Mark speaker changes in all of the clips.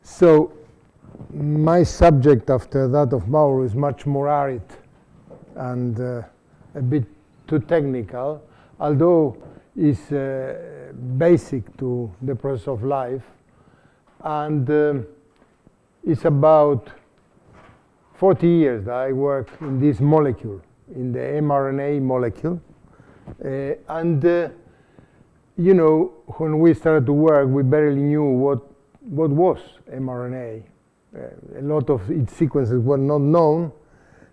Speaker 1: So my subject after that of Mauro is much more arid and a bit too technical, although it's basic to the process of life. And it's about 40 years that I work in this molecule, in the mRNA molecule. You know, when we started to work, we barely knew what was mRNA. A lot of its sequences were not known.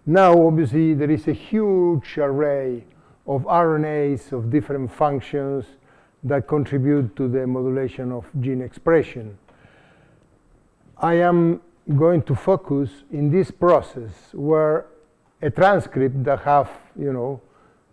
Speaker 1: Now, obviously, there is a huge array of RNAs of different functions that contribute to the modulation of gene expression. I am going to focus in this process where a transcript that have, you know,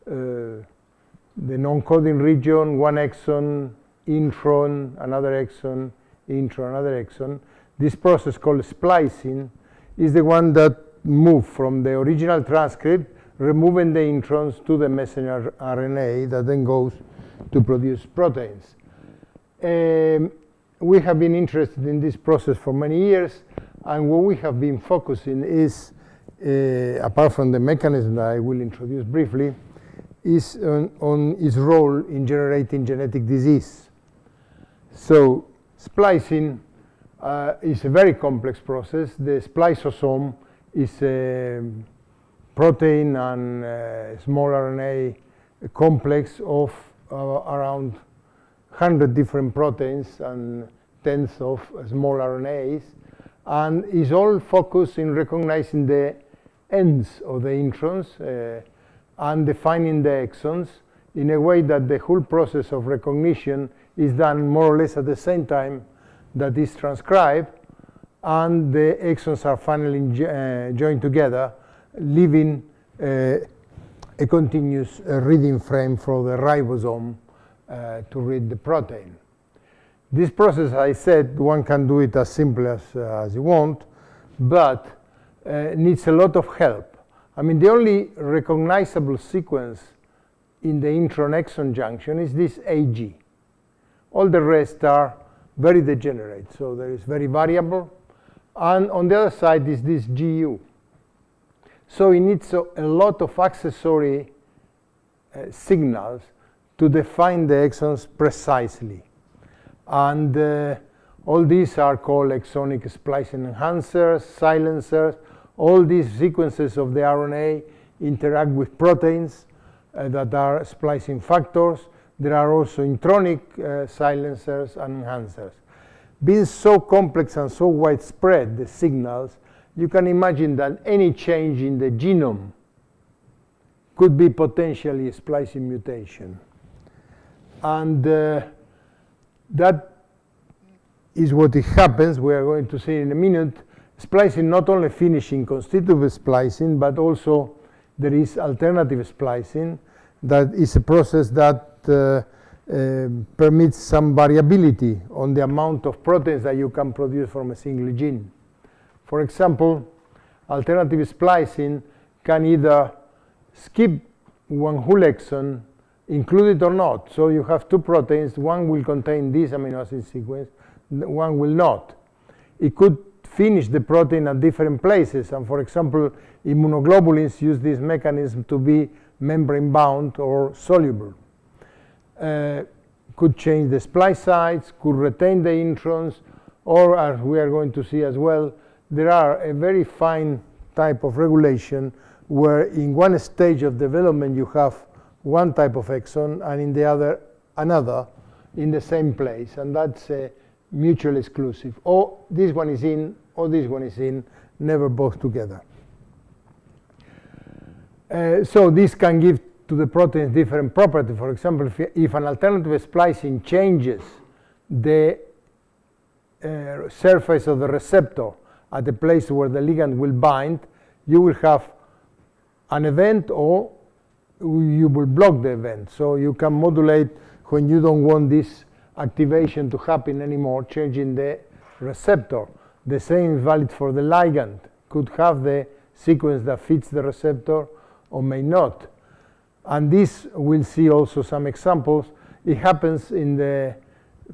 Speaker 1: the non-coding region, one exon, intron, another exon, intron, another exon. This process called splicing is the one that moves from the original transcript, removing the introns to the messenger RNA that then goes to produce proteins. We have been interested in this process for many years, and what we have been focusing is, apart from the mechanism that I will introduce briefly, is on its role in generating genetic disease. So splicing is a very complex process. The spliceosome is a protein and small RNA complex of around 100 different proteins and tens of small RNAs, and is all focused in recognizing the ends of the introns and defining the exons in a way that the whole process of recognition is done more or less at the same time that is transcribed, and the exons are finally joined together, leaving a continuous reading frame for the ribosome to read the protein. This process, I said, one can do it as simple as you want, but needs a lot of help. I mean, the only recognizable sequence in the intron-exon junction is this AG. All the rest are very degenerate, so there is very variable. And on the other side is this GU. So it needs a lot of accessory signals to define the exons precisely. And all these are called exonic splicing enhancers, silencers. All these sequences of the RNA interact with proteins that are splicing factors. There are also intronic silencers and enhancers. Being so complex and so widespread, the signals, you can imagine that any change in the genome could be potentially a splicing mutation. And that is what it happens. We are going to see in a minute. Splicing not only finishing constitutive splicing, but also there is alternative splicing. That is a process that permits some variability on the amount of proteins that you can produce from a single gene. For example, alternative splicing can either skip one whole exon, include it or not. So you have two proteins, one will contain this amino acid sequence, one will not. It could finish the protein at different places, and for example, immunoglobulins use this mechanism to be membrane bound or soluble. Could change the splice sites, could retain the introns, or as we are going to see as well, there are a very fine type of regulation where in one stage of development you have one type of exon and in the other another in the same place, and that's mutually exclusive. Or this one is in, or this one is in, never both together. So this can give to the proteins different properties. For example, if an alternative splicing changes the surface of the receptor at the place where the ligand will bind, you will have an event or you will block the event. So you can modulate when you don't want this activation to happen anymore, changing the receptor. The same is valid for the ligand. Could have the sequence that fits the receptor or may not. And this, we'll see also some examples. It happens in the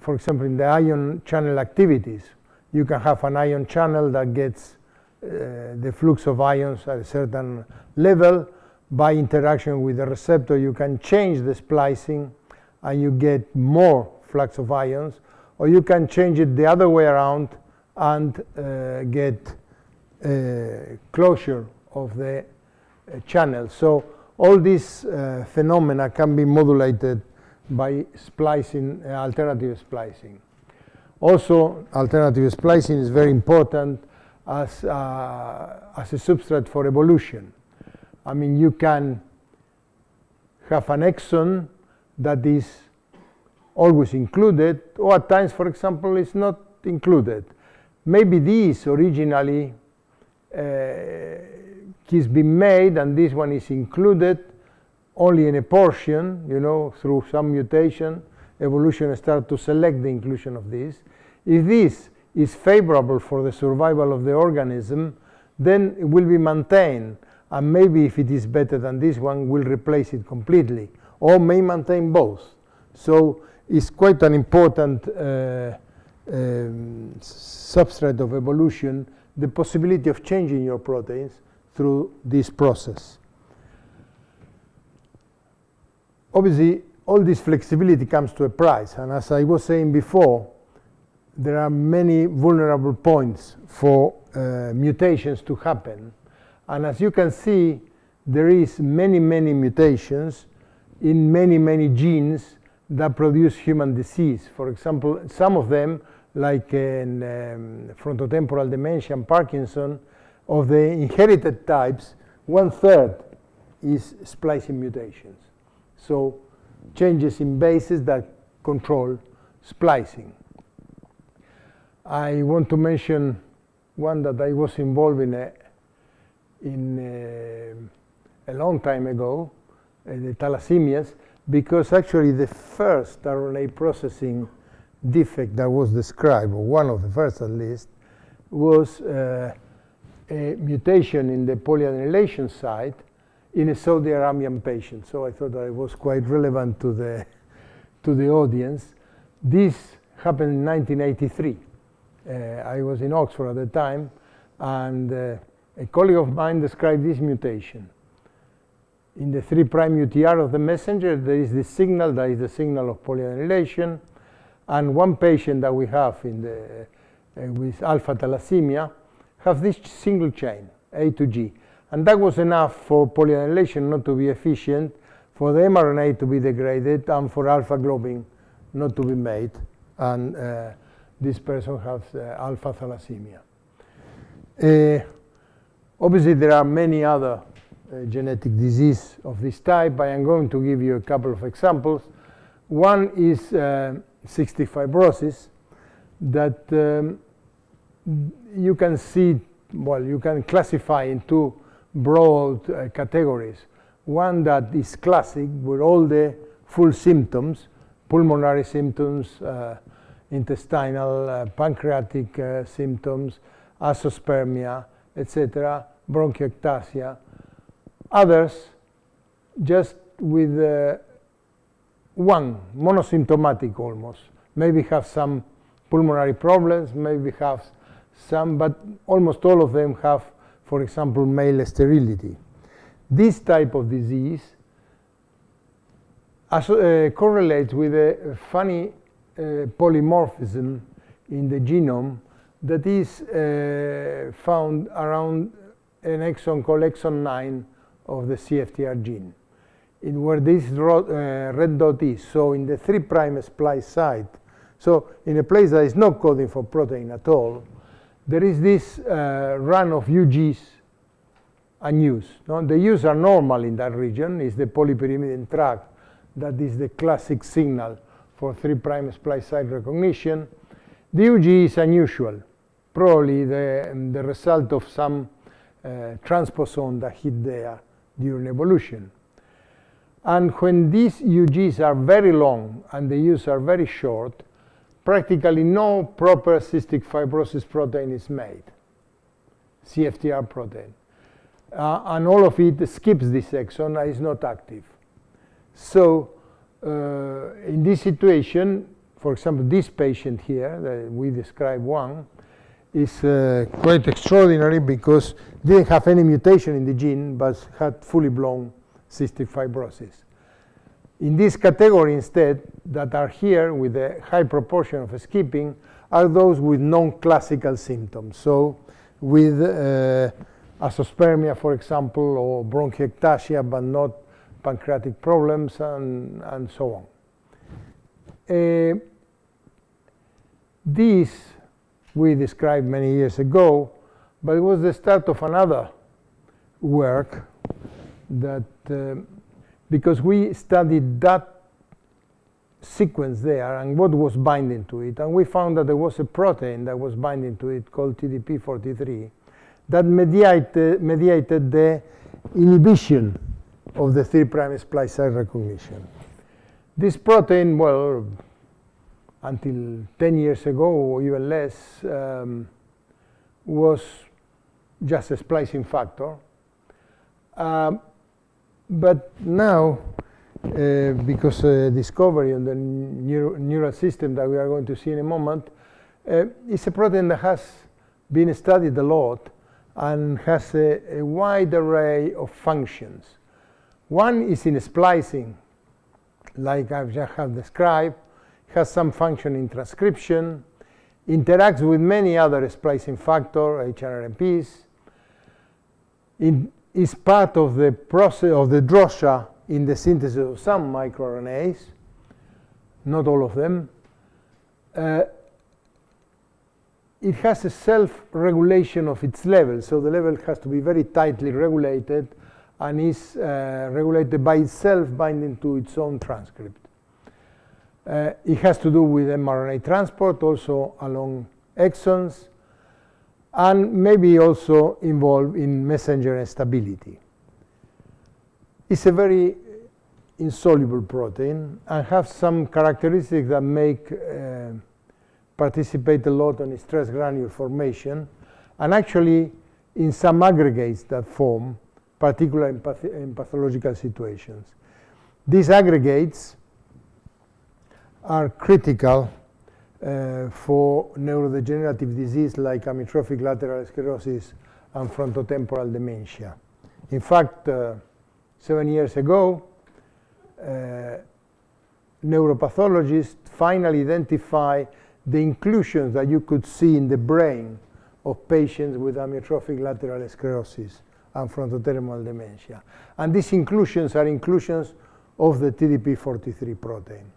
Speaker 1: for example, in the ion channel activities, you can have an ion channel that gets the flux of ions at a certain level. By interaction with the receptor, you can change the splicing and you get more flux of ions, or you can change it the other way around and get closure of the channel. So all these phenomena can be modulated by splicing, alternative splicing. Also, alternative splicing is very important as a substrate for evolution. I mean, you can have an exon that is always included, or at times, for example, is not included. Maybe this originally has been made, and this one is included only in a portion, you know, through some mutation. Evolution starts to select the inclusion of this. If this is favorable for the survival of the organism, then it will be maintained. And maybe if it is better than this one, we'll replace it completely, or may maintain both. So it's quite an important substrate of evolution, the possibility of changing your proteins through this process. Obviously, all this flexibility comes to a price, and as I was saying before, there are many vulnerable points for mutations to happen. And as you can see, there is many mutations in many genes that produce human disease. For example, some of them, like in frontotemporal dementia and Parkinson, of the inherited types, 1/3 is splicing mutations. So changes in bases that control splicing. I want to mention one that I was involved in a long time ago, the thalassemias, because actually the first RNA processing defect that was described, or one of the first at least, was a mutation in the polyadenylation site in a Saudi Arabian patient. So I thought that it was quite relevant to the audience. This happened in 1983. I was in Oxford at the time, and a colleague of mine described this mutation. In the 3' UTR of the messenger, there is this signal, that is the signal of polyadenylation, and one patient that we have with alpha thalassemia have this single chain, A to G. And that was enough for polyadenylation not to be efficient, for the mRNA to be degraded, and for alpha globin not to be made. And this person has alpha thalassemia. Obviously, there are many other genetic diseases of this type. I am going to give you a couple of examples. One is cystic fibrosis that you can see, well, you can classify in two broad categories. One that is classic with all the full symptoms, pulmonary symptoms, intestinal, pancreatic symptoms, azoospermia, etc., bronchiectasia. Others just with one, monosymptomatic almost. Maybe have some pulmonary problems, maybe have some, but almost all of them have, for example, male sterility. This type of disease correlates with a funny polymorphism in the genome that is found around an exon called exon 9 of the CFTR gene, in where this red dot is. So in the 3' splice site, so in a place that is not coding for protein at all, there is this run of UGs and Us. No? The Us are normal in that region. It's the polypyrimidine tract that is the classic signal for 3' splice site recognition. The UG is unusual, probably the result of some transposon that hit there during evolution. And when these UGs are very long and the Us are very short, practically no proper cystic fibrosis protein is made, CFTR protein. And all of it skips this exon and is not active. So in this situation, for example, this patient here, that we described one, is quite extraordinary because didn't have any mutation in the gene, but had fully blown cystic fibrosis. In this category instead, that are here with a high proportion of skipping, are those with non-classical symptoms. So with azoospermia, for example, or bronchiectasia, but not pancreatic problems, and so on. This we described many years ago, but it was the start of another work that, because we studied that sequence there and what was binding to it, and we found that there was a protein that was binding to it called TDP43 that mediated the inhibition of the 3' splice site recognition. This protein, well, until 10 years ago or even less, was just a splicing factor. But now, because discovery on the neural system that we are going to see in a moment, it's a protein that has been studied a lot and has a wide array of functions. One is in splicing, like I just have described, has some function in transcription, interacts with many other splicing factors, HRMPs, is part of the process of the drosha in the synthesis of some microRNAs, not all of them. It has a self-regulation of its level, so the level has to be very tightly regulated and is regulated by itself, binding to its own transcript. It has to do with mRNA transport, also along exons, and maybe also involved in messenger stability. It's a very insoluble protein and has some characteristics that make participate a lot on stress granule formation, and actually in some aggregates that form, particularly in pathological situations. These aggregates are critical for neurodegenerative disease like amyotrophic lateral sclerosis and frontotemporal dementia. In fact, 7 years ago, neuropathologists finally identified the inclusions that you could see in the brain of patients with amyotrophic lateral sclerosis and frontotemporal dementia. And these inclusions are inclusions of the TDP43 protein.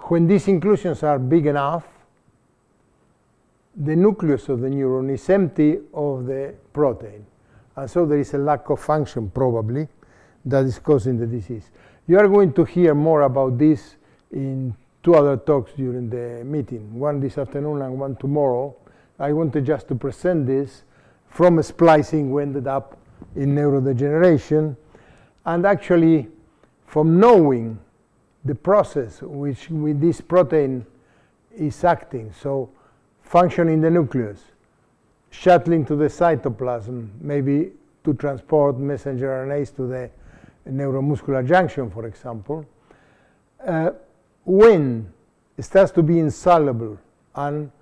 Speaker 1: When these inclusions are big enough, the nucleus of the neuron is empty of the protein. And so there is a lack of function, probably, that is causing the disease. You are going to hear more about this in 2 other talks during the meeting, one this afternoon and one tomorrow. I wanted just to present this. From splicing, we ended up in neurodegeneration. And actually, from knowing the process which with this protein is acting, so function in the nucleus, shuttling to the cytoplasm, maybe to transport messenger RNAs to the neuromuscular junction, for example, when it starts to be insoluble and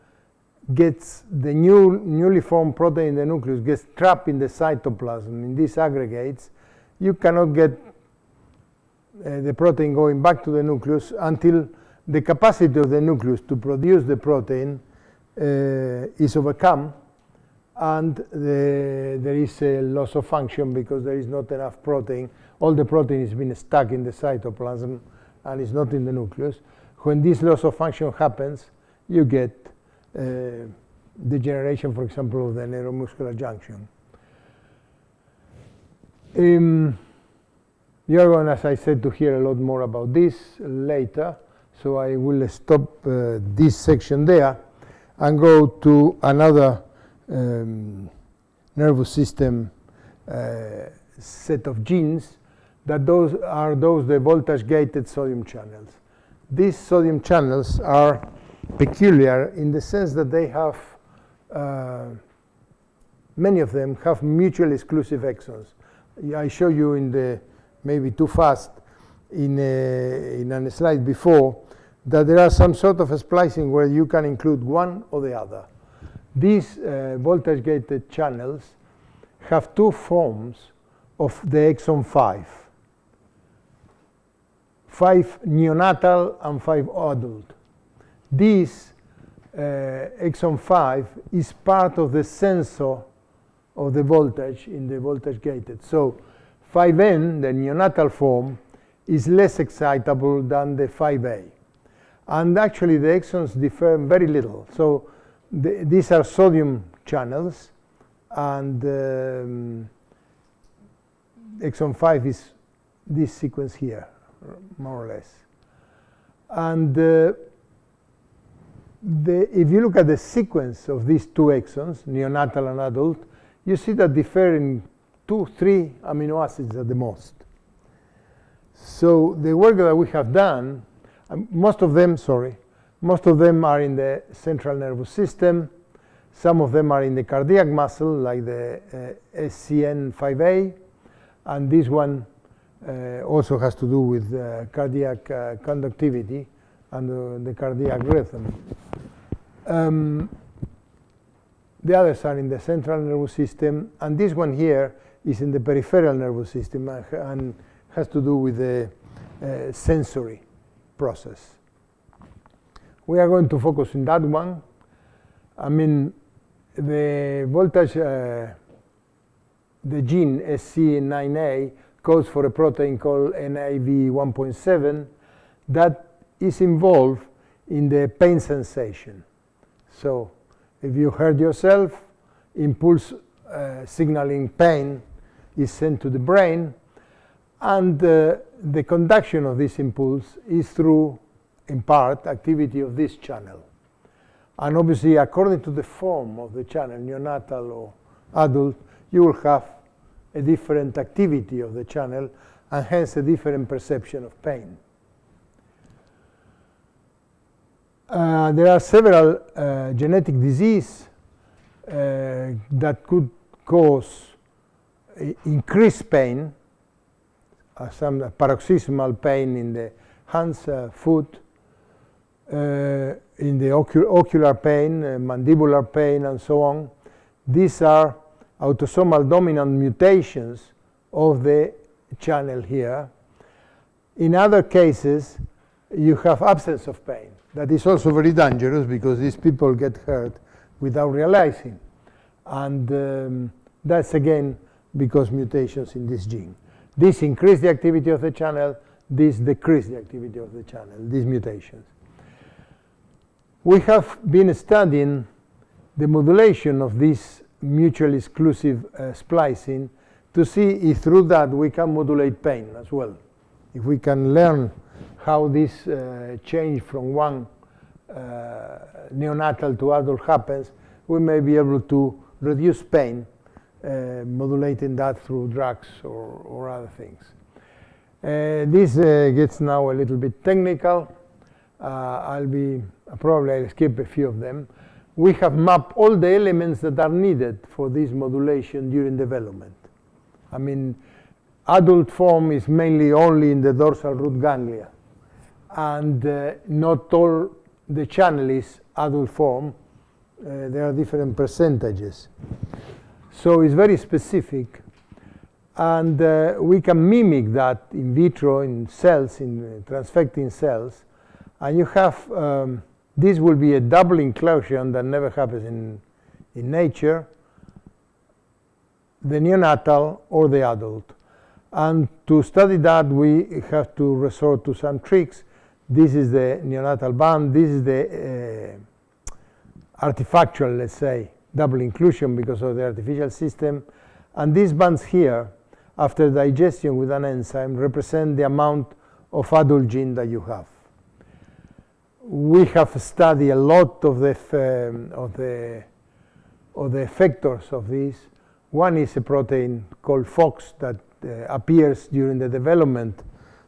Speaker 1: gets the newly formed protein in the nucleus, gets trapped in the cytoplasm in these aggregates, you cannot get the protein going back to the nucleus until the capacity of the nucleus to produce the protein is overcome, and there is a loss of function because there is not enough protein. All the protein is being stuck in the cytoplasm and is not in the nucleus. When this loss of function happens, you get degeneration, for example, of the neuromuscular junction. You are going, as I said, to hear a lot more about this later, so I will stop this section there and go to another nervous system set of genes, that those are the voltage-gated sodium channels. These sodium channels are peculiar in the sense that they have, many of them have mutually exclusive exons. I show you in the, maybe too fast, in a slide before, that there are some sort of a splicing where you can include one or the other. These voltage-gated channels have two forms of the exon 5. 5 neonatal and 5 adult. This exon 5 is part of the sensor of the voltage in the voltage-gated. So 5N, the neonatal form, is less excitable than the 5A. And actually the exons differ very little. So these are sodium channels, and exon 5 is this sequence here, more or less. And if you look at the sequence of these two exons, neonatal and adult, you see that differ in 2-3 amino acids at the most. So the work that we have done, most of them are in the central nervous system. Some of them are in the cardiac muscle, like the SCN5A, and this one also has to do with cardiac conductivity and the cardiac rhythm. The others are in the central nervous system, and this one here is in the peripheral nervous system and has to do with the sensory process. We are going to focus on that one. I mean, the voltage, the gene SC9A codes for a protein called NAV1.7 that is involved in the pain sensation. So if you hurt yourself, impulse signaling pain is sent to the brain, and the conduction of this impulse is through, in part, activity of this channel. And obviously, according to the form of the channel, neonatal or adult, you will have a different activity of the channel and hence a different perception of pain. There are several genetic diseases that could cause increased pain, some paroxysmal pain in the hands, foot, in the ocular pain, mandibular pain, and so on. These are autosomal dominant mutations of the channel here. In other cases, you have absence of pain. That is also very dangerous because these people get hurt without realizing. And that's again because mutations in this gene. This increase the activity of the channel, this decrease the activity of the channel, these mutations. We have been studying the modulation of this mutually exclusive splicing to see if through that we can modulate pain as well. If we can learn how this change from one neonatal to adult happens, we may be able to reduce pain, modulating that through drugs or other things. This gets now a little bit technical. Probably I'll skip a few of them. We have mapped all the elements that are needed for this modulation during development. I mean, adult form is mainly only in the dorsal root ganglia, and not all the channel is adult form. There are different percentages. So it's very specific, and we can mimic that in vitro in cells, in transfecting cells, and you have this will be a double inclusion that never happens in nature, the neonatal or the adult. And to study that, we have to resort to some tricks. This is the neonatal band. This is the artifactual, let's say, double inclusion because of the artificial system. And these bands here, after digestion with an enzyme, represent the amount of adult gene that you have. We have studied a lot of the effectors of this. One is a protein called FOX that appears during the development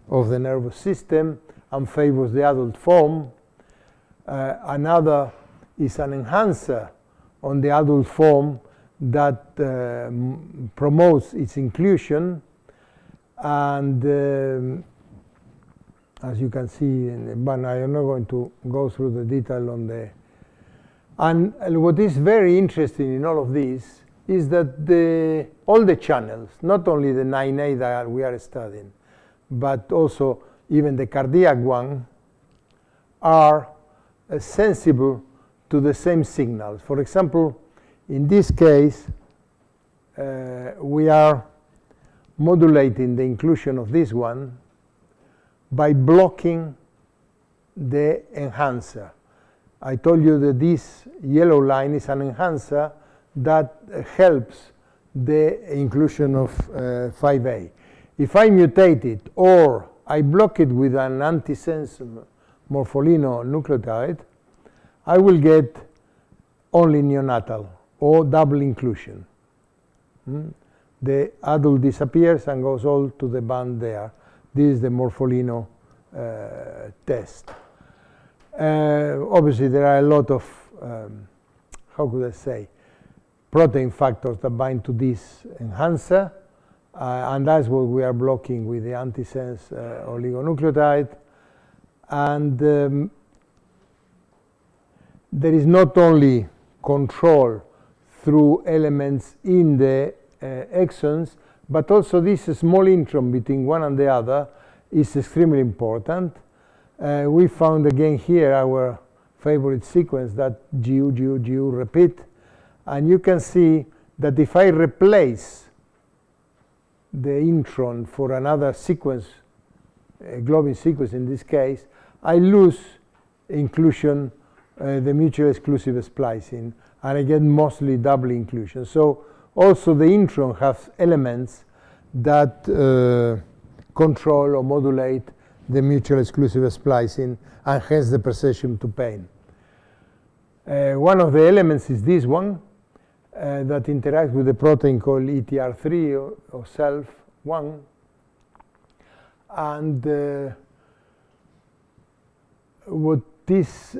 Speaker 1: of the nervous system and favors the adult form. Another is an enhancer on the adult form that promotes its inclusion. And as you can see, but I am not going to go through the detail on the. And what is very interesting in all of this is that all the channels, not only the 9A that we are studying, but also even the cardiac one, are sensible to the same signals. For example, in this case, we are modulating the inclusion of this one by blocking the enhancer. I told you that this yellow line is an enhancer that helps the inclusion of 5A. If I mutate it or I block it with an antisense morpholino nucleotide, I will get only neonatal or double inclusion. The adult disappears and goes all to the band there. This is the morpholino test. Obviously, there are a lot of, how could I say, protein factors that bind to this enhancer, and that's what we are blocking with the antisense oligonucleotide. And there is not only control through elements in the exons, but also this small intron between one and the other is extremely important. We found again here our favorite sequence, that GU repeat. And you can see that if I replace the intron for another sequence, a globin sequence in this case, I lose inclusion, the mutually exclusive splicing, and I get mostly double inclusion. So also the intron has elements that control or modulate the mutually exclusive splicing, and hence the perception to pain. One of the elements is this one that interacts with the protein called ETR3 or SELF1. And what this,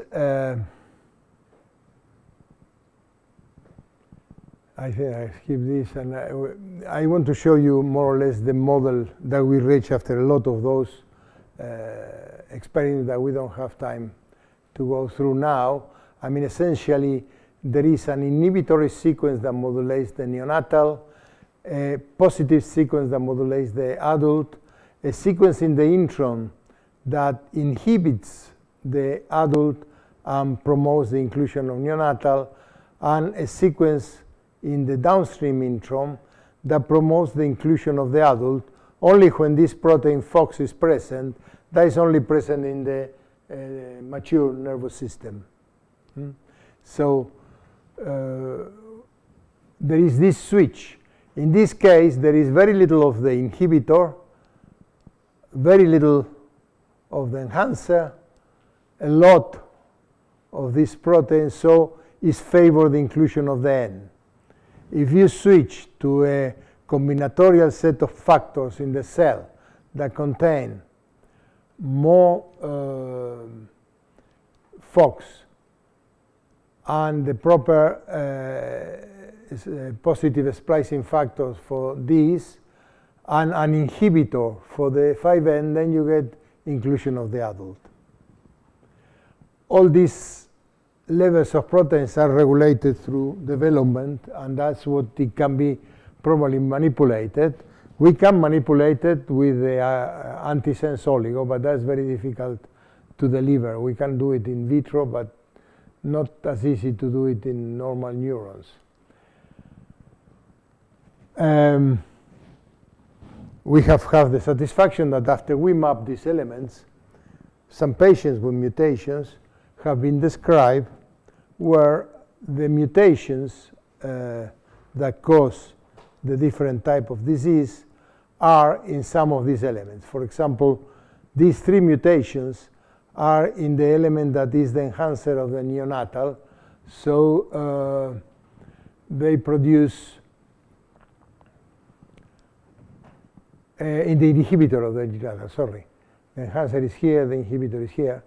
Speaker 1: I think I skip this, and I want to show you more or less the model that we reach after a lot of those experiments that we don't have time to go through now. I mean, essentially, there is an inhibitory sequence that modulates the neonatal, a positive sequence that modulates the adult, a sequence in the intron that inhibits the adult and promotes the inclusion of neonatal, and a sequence in the downstream intron that promotes the inclusion of the adult only when this protein FOX is present. That is only present in the mature nervous system. So there is this switch. In this case, there is very little of the inhibitor, very little of the enhancer, a lot of this protein, so is favored the inclusion of the N. If you switch to a combinatorial set of factors in the cell that contain more FOX and the proper positive splicing factors for these, and an inhibitor for the 5N, then you get inclusion of the adult. All these levels of proteins are regulated through development, and that's what it can be probably manipulated. We can manipulate it with the antisense oligo, but that's very difficult to deliver. We can do it in vitro, but not as easy to do it in normal neurons. We have had the satisfaction that after we map these elements, some patients with mutations have been described where the mutations that cause the different type of disease are in some of these elements. For example, these 3 mutations are in the element that is the enhancer of the neonatal, so they produce in the inhibitor of the neonatal, sorry. The enhancer is here, the inhibitor is here.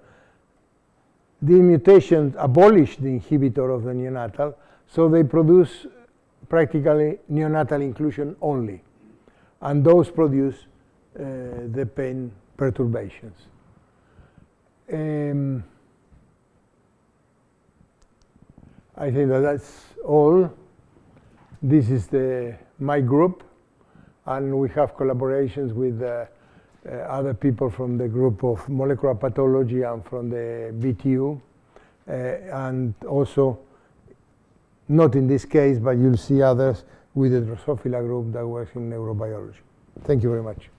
Speaker 1: These mutations abolish the inhibitor of the neonatal, so they produce practically neonatal inclusion only. And those produce the pain perturbations. I think that that's all. This is my group, and we have collaborations with other people from the group of molecular pathology and from the BTU, and also, not in this case, but you'll see others with the Drosophila group that works in neurobiology. Thank you very much.